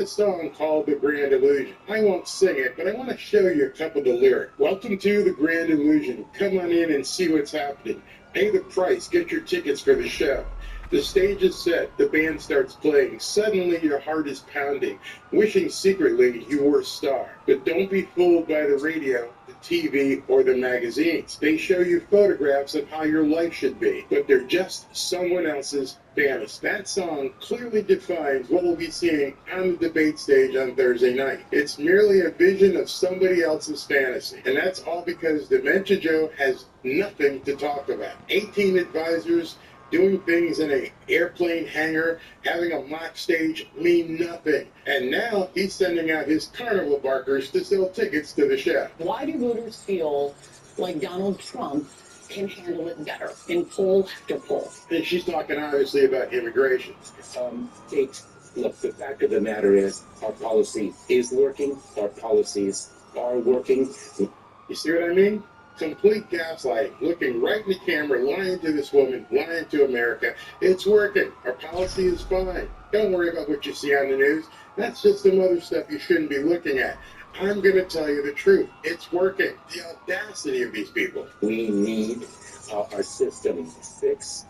A song called The Grand Illusion. I won't sing it, but I want to show you a couple of the lyrics. Welcome to The Grand Illusion. Come on in and see what's happening. Pay the price. Get your tickets for the show. The stage is set. The band starts playing. Suddenly your heart is pounding, wishing secretly you were a star. But don't be fooled by the radio, the TV, or the magazines. They show you photographs of how your life should be, but they're just someone else's fantasy. That song clearly defines what we'll be seeing on the debate stage on Thursday night. It's merely a vision of somebody else's fantasy. And that's all because Dementia Joe has nothing to talk about. 18 advisors doing things in an airplane hangar, having a mock stage mean nothing. And now he's sending out his carnival barkers to sell tickets to the show. Why do voters feel like Donald Trump can handle it better in poll after poll? And she's talking obviously about immigration. Kate, look, the fact of the matter is our policy is working. Our policies are working. You see what I mean? Complete gaslighting, looking right in the camera, lying to this woman, lying to America. It's working. Our policy is fine. Don't worry about what you see on the news. That's just some other stuff you shouldn't be looking at. I'm going to tell you the truth. It's working. The audacity of these people. We need our system fixed.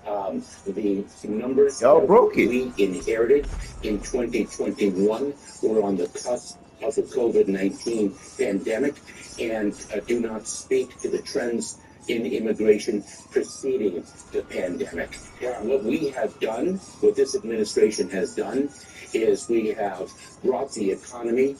The numbers we inherited in 2021 were on the cusp of the COVID-19 pandemic and do not speak to the trends in immigration preceding the pandemic. What we have done, what this administration has done, is we have brought the economy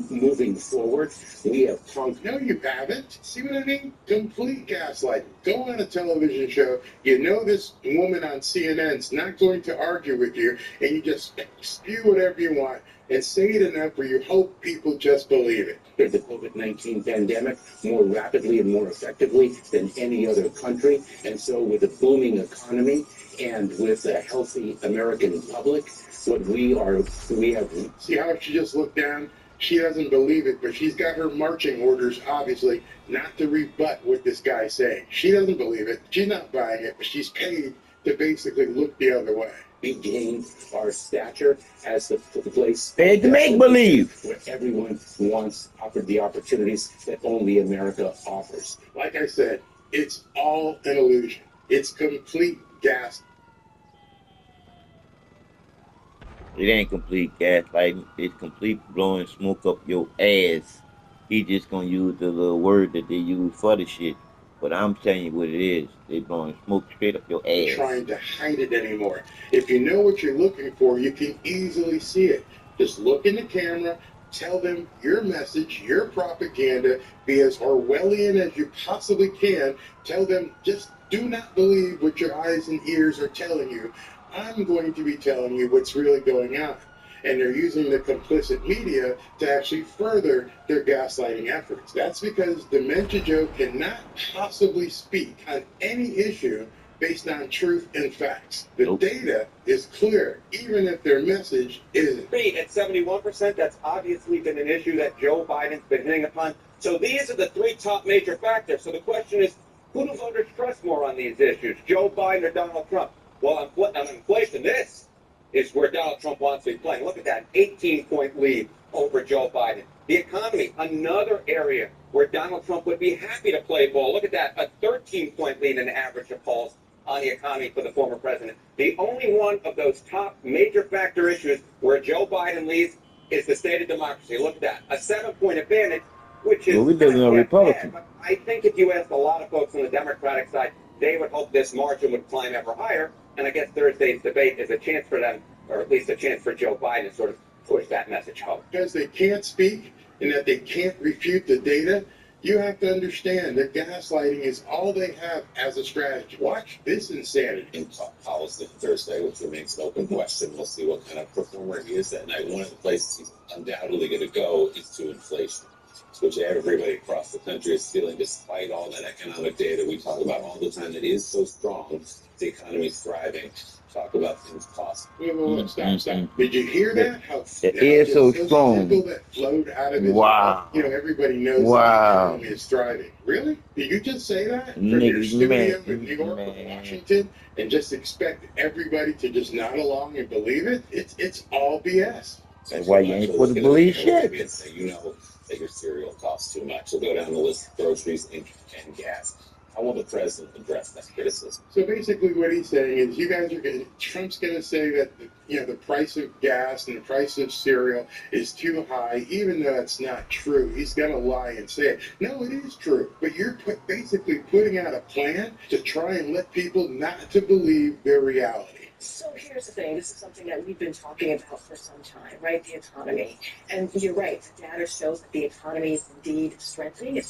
moving forward. We have punked. No, you haven't. See what I mean? Complete gaslighting. Go on a television show. You know this woman on CNN's not going to argue with you, and you just spew whatever you want and say it enough where you hope people just believe it. The COVID-19 pandemic more rapidly and more effectively than any other country. And so with a booming economy and with a healthy American public, we have... See how she just looked down? She doesn't believe it, but she's got her marching orders, obviously, not to rebut what this guy's saying. She doesn't believe it. She's not buying it, but she's paid to basically look the other way. We gained our stature as the place to make believe where everyone wants the opportunities that only America offers. Like I said, it's all an illusion. It's complete gas. It ain't complete gaslighting. It's complete blowing smoke up your ass. He just gonna use the little word that they use for the shit. But I'm telling you what it is. They blowing smoke straight up your ass. Trying to hide it anymore. If you know what you're looking for, you can easily see it. Just look in the camera, tell them your message, your propaganda, be as Orwellian as you possibly can. Tell them just do not believe what your eyes and ears are telling you. I'm going to be telling you what's really going on. And they're using the complicit media to actually further their gaslighting efforts. That's because Dementia Joe cannot possibly speak on any issue based on truth and facts. The data is clear, even if their message isn't. At 71%, that's obviously been an issue that Joe Biden's been hitting upon. So these are the three top major factors. So the question is, who do voters trust more on these issues, Joe Biden or Donald Trump? Well, on inflation, this is where Donald Trump wants to be playing. Look at that, 18-point lead over Joe Biden. The economy, another area where Donald Trump would be happy to play ball. Look at that, a 13-point lead in the average of polls on the economy for the former president. The only one of those top major factor issues where Joe Biden leads is the state of democracy. Look at that, a 7-point advantage, which is... Well, we live in a Republican. Bad, but I think if you ask a lot of folks on the Democratic side, they would hope this margin would climb ever higher. And I guess Thursday's debate is a chance for them, or at least a chance for Joe Biden to sort of push that message home. Because they can't speak and that they can't refute the data, you have to understand that gaslighting is all they have as a strategy. Watch this insanity. In policy Thursday, which remains an open question. We'll see what kind of performer he is that night. One of the places he's undoubtedly going to go is to inflation, which everybody across the country is feeling, despite all that economic data we talk about all the time that is so strong. the economy's thriving, talk about things possible. Whoa, stop. Did you hear that? How The air so strong. simple that flowed out of his Wow. mouth? You know, everybody knows Wow. the economy is thriving. Really? Did you just say that from your Niggas, studio man, in New York or man. Washington and just expect everybody to just nod along and believe it? It's all BS. That's why you ain't supposed to believe shit. And say, you know that your cereal costs too much. So go down the list of groceries and gas. How will the president address that criticism? So basically what he's saying is you guys are going Trump's going to say that, the price of gas and the price of cereal is too high, even though it's not true. He's going to lie and say it. No, it is true. But you're basically putting out a plan to try and let people not to believe their reality. So here's the thing. This is something that we've been talking about for some time, right? The economy. And you're right. The data shows that the economy is indeed strengthening.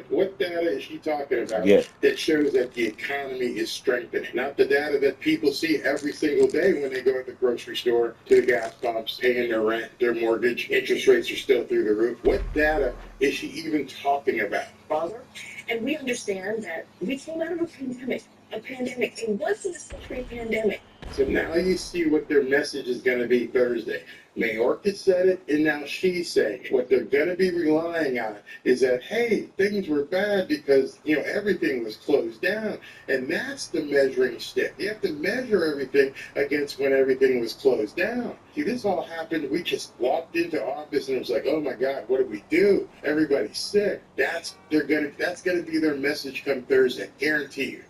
What data is she talking about Yeah. that shows that the economy is strengthening? Not the data that people see every single day when they go to the grocery store, to the gas pumps, paying their rent, their mortgage, interest rates are still through the roof. What data is she even talking about? Father, and we understand that we came out of a pandemic. A once in a century pandemic. So now you see what their message is going to be Thursday. Mayorkas said it, and now she's saying it. What they're going to be relying on is that, hey, things were bad because, everything was closed down. And that's the measuring stick. You have to measure everything against when everything was closed down. See, this all happened. We just walked into office and it was like, oh my God, what do we do? Everybody's sick. That's going to be their message come Thursday. Guarantee you.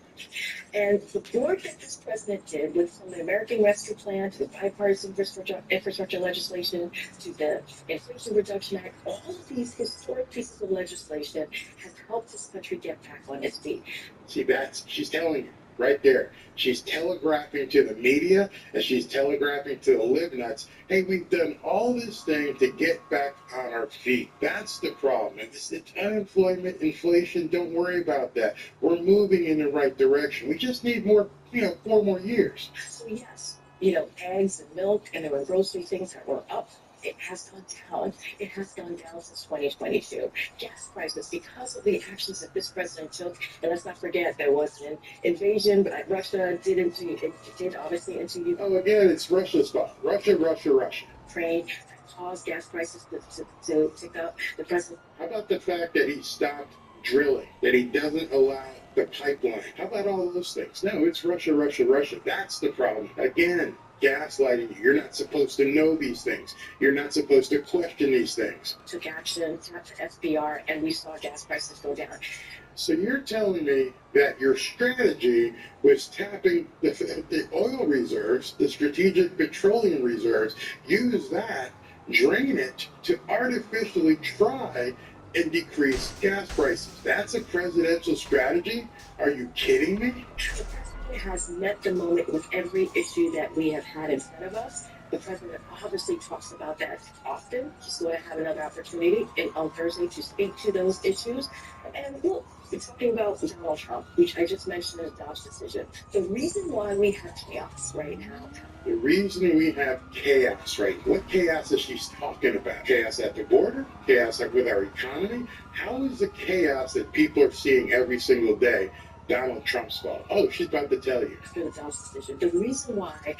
And the work that this president did with from the American Rescue Plan to the bipartisan infrastructure legislation to the Inflation Reduction Act, all of these historic pieces of legislation have helped this country get back on its feet. See, she's telling you right there. She's telegraphing to the media and she's telegraphing to the live nuts, hey, we've done all this thing to get back on our feet. That's the problem. And it's unemployment, inflation, don't worry about that. We're moving in the right direction. We just need more, 4 more years. So yes, eggs and milk and there were grocery things that were up. It has gone down. It has gone down since 2022. Gas prices, because of the actions that this president took, and let's not forget there was an invasion, but Russia did obviously into Ukraine. Oh, again, it's Russia's fault. Russia. Ukraine caused gas prices to tick up. The president. How about the fact that he stopped drilling, that he doesn't allow the pipeline? How about all those things? No, it's Russia. That's the problem. Again, gaslighting you. You're not supposed to know these things. You're not supposed to question these things. Took action, tapped the SBR, and we saw gas prices go down. So you're telling me that your strategy was tapping the oil reserves, the strategic petroleum reserves, use that, drain it to artificially try and decrease gas prices. That's a presidential strategy? Are you kidding me? The president has met the moment with every issue that we have had in front of us. The president obviously talks about that often. He's going to have another opportunity on Thursday to speak to those issues. And look, we're talking about Donald Trump, which I just mentioned as Dobbs' decision. The reason why we have chaos right now. The reason we have chaos, right? What chaos is she talking about? Chaos at the border? Chaos with our economy? How is the chaos that people are seeing every single day Donald Trump's fault? Oh, she's about to tell you. After the Dobbs decision, the reason why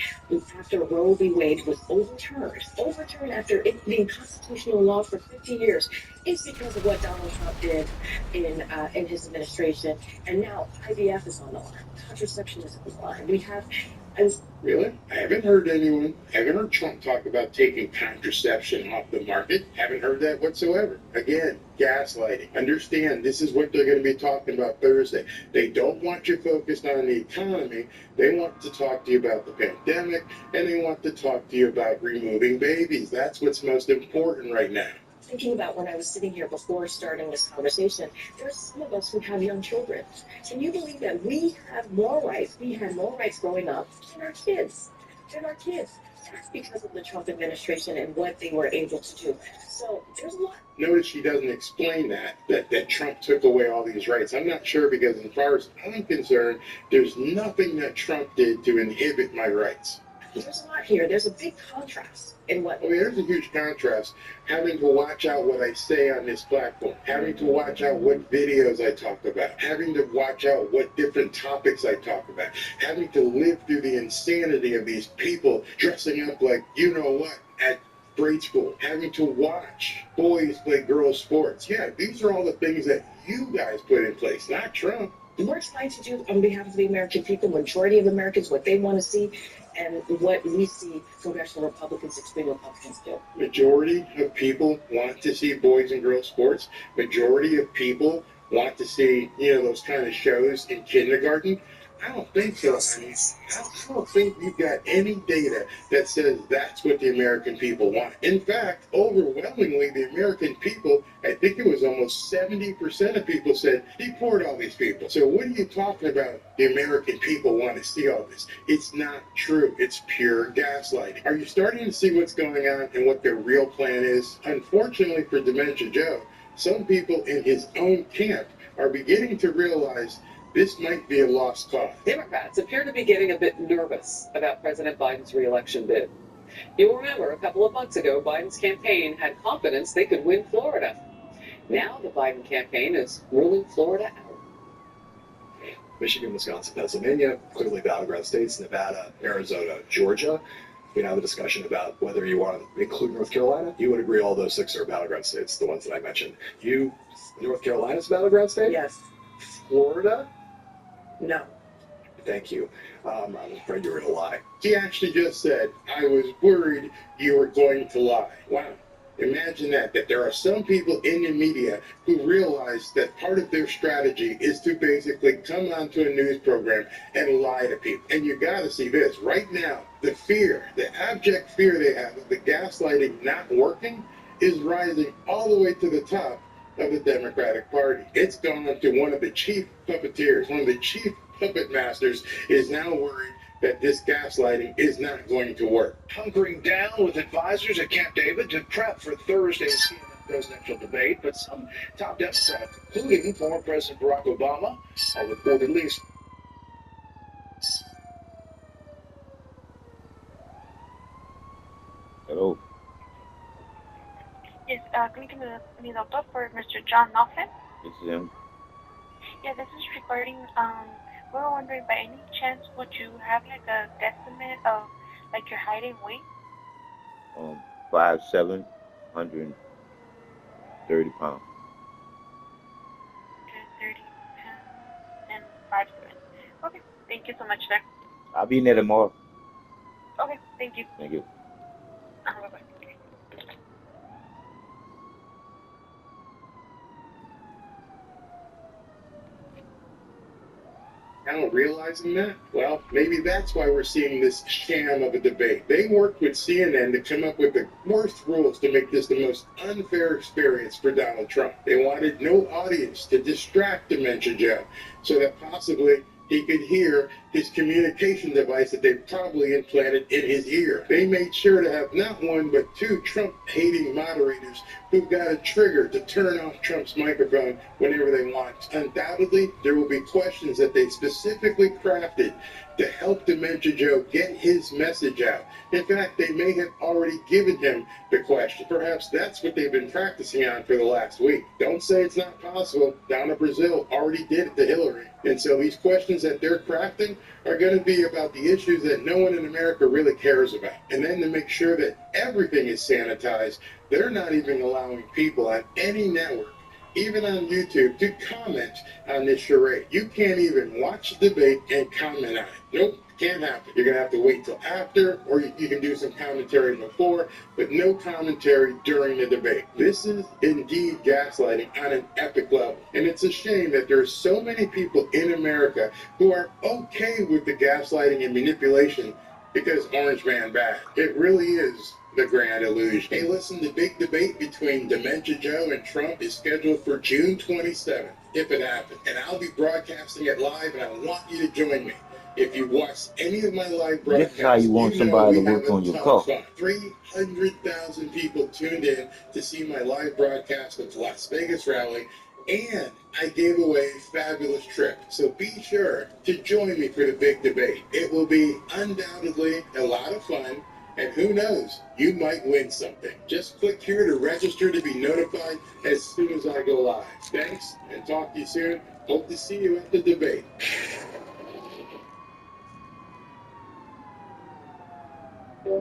after Roe v. Wade was overturned after it being constitutional law for 50 years, is because of what Donald Trump did in his administration. And now IVF is on the line. Contraception is on the line. Really? I haven't heard Trump talk about taking contraception off the market. Haven't heard that whatsoever. Again, gaslighting. Understand, this is what they're going to be talking about Thursday. They don't want you focused on the economy. They want to talk to you about the pandemic, and they want to talk to you about removing babies. That's what's most important right now. Thinking about when I was sitting here before starting this conversation, there are some of us who have young children. Can you believe that we have more rights? We had more rights growing up than our kids. That's because of the Trump administration and what they were able to do. So there's a lot. Notice she doesn't explain that Trump took away all these rights. I'm not sure because as far as I'm concerned, there's nothing that Trump did to inhibit my rights. There's a lot here. There's a big contrast in what. I mean, there's a huge contrast having to watch out what I say on this platform, having to watch out what videos I talk about, having to watch out what different topics I talk about, having to live through the insanity of these people dressing up like you know what at grade school, having to watch boys play girls sports. Yeah, these are all the things that you guys put in place, not Trump. We're trying to do on behalf of the American people, majority of Americans, what they want to see and what we see congressional Republicans, extreme Republicans do. Majority of people want to see boys and girls sports. Majority of people want to see, those kind of shows in kindergarten. I don't think so. I don't think you've got any data that says that's what the American people want. In fact, overwhelmingly, the American people, I think it was almost 70% of people said, deport all these people. So what are you talking about? The American people want to see all this. It's not true. It's pure gaslighting. Are you starting to see what's going on and what their real plan is? Unfortunately for Dementia Joe, some people in his own camp are beginning to realize this might be a lost cause. Democrats appear to be getting a bit nervous about President Biden's re-election bid. You'll remember a couple of months ago, Biden's campaign had confidence they could win Florida. Now the Biden campaign is ruling Florida out. Michigan, Wisconsin, Pennsylvania, clearly battleground states, Nevada, Arizona, Georgia. We have a discussion about whether you want to include North Carolina. You would agree all those 6 are battleground states, the ones that I mentioned. North Carolina's a battleground state? Yes. Florida? No. Thank you. I'm afraid you were going to lie. He actually just said, I was worried you were going to lie. Wow. Imagine that there are some people in the media who realize that part of their strategy is to basically come onto a news program and lie to people. And you got to see this. Right now, the fear, the abject fear they have of the gaslighting not working is rising all the way to the top of the Democratic Party. It's gone to one of the chief puppeteers, one of the chief puppet masters is now worried that this gaslighting is not going to work. Hunkering down with advisors at Camp David to prep for Thursday's CNN presidential debate, but some top Democrats, including former President Barack Obama, are reportedly. Hello. Yes, can you give me the doctor for Mr. John Nelson? This is him. Yeah, this is regarding, we were wondering, by any chance, would you have like a guesstimate of like your height and weight? 5'7", 130 pounds. 130 pounds and 5'7". Okay, thank you so much, sir. I'll be in there tomorrow. Okay, thank you. Thank you. Bye-bye. Now realizing that, well, maybe that's why we're seeing this sham of a debate. They worked with CNN to come up with the worst rules to make this the most unfair experience for Donald Trump. They wanted no audience to distract Dementia Joe so that possibly he could hear his communication device that they probably implanted in his ear. They made sure to have not one but 2 Trump-hating moderators who've got a trigger to turn off Trump's microphone whenever they want. Undoubtedly, there will be questions that they specifically crafted to help Dementia Joe get his message out. In fact, they may have already given him the question. Perhaps that's what they've been practicing on for the last week. Don't say it's not possible. Down in Brazil already did it to Hillary. And so these questions that they're crafting are going to be about the issues that no one in America really cares about. And then to make sure that everything is sanitized, they're not even allowing people on any network, even on YouTube, to comment on this charade. You can't even watch the debate and comment on it. Nope, can't happen. You're going to have to wait till after, or you can do some commentary before, but no commentary during the debate. This is indeed gaslighting on an epic level. And it's a shame that there are so many people in America who are okay with the gaslighting and manipulation because Orange Man bad. It really is the grand illusion. Hey, listen, the big debate between Dementia Joe and Trump is scheduled for June 27th, if it happens. And I'll be broadcasting it live, and I want you to join me. If you've watched any of my live broadcasts, This is how you want somebody to work on your car. 300,000 people tuned in to see my live broadcast of the Las Vegas rally. And I gave away a fabulous trip. So be sure to join me for the big debate. It will be undoubtedly a lot of fun. And who knows, you might win something. Just click here to register to be notified as soon as I go live. Thanks, and talk to you soon. Hope to see you at the debate.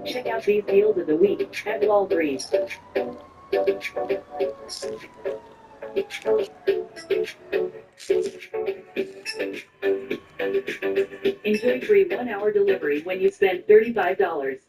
Check out these deals of the week at Walgreens. Enjoy free 1-hour delivery when you spend $35.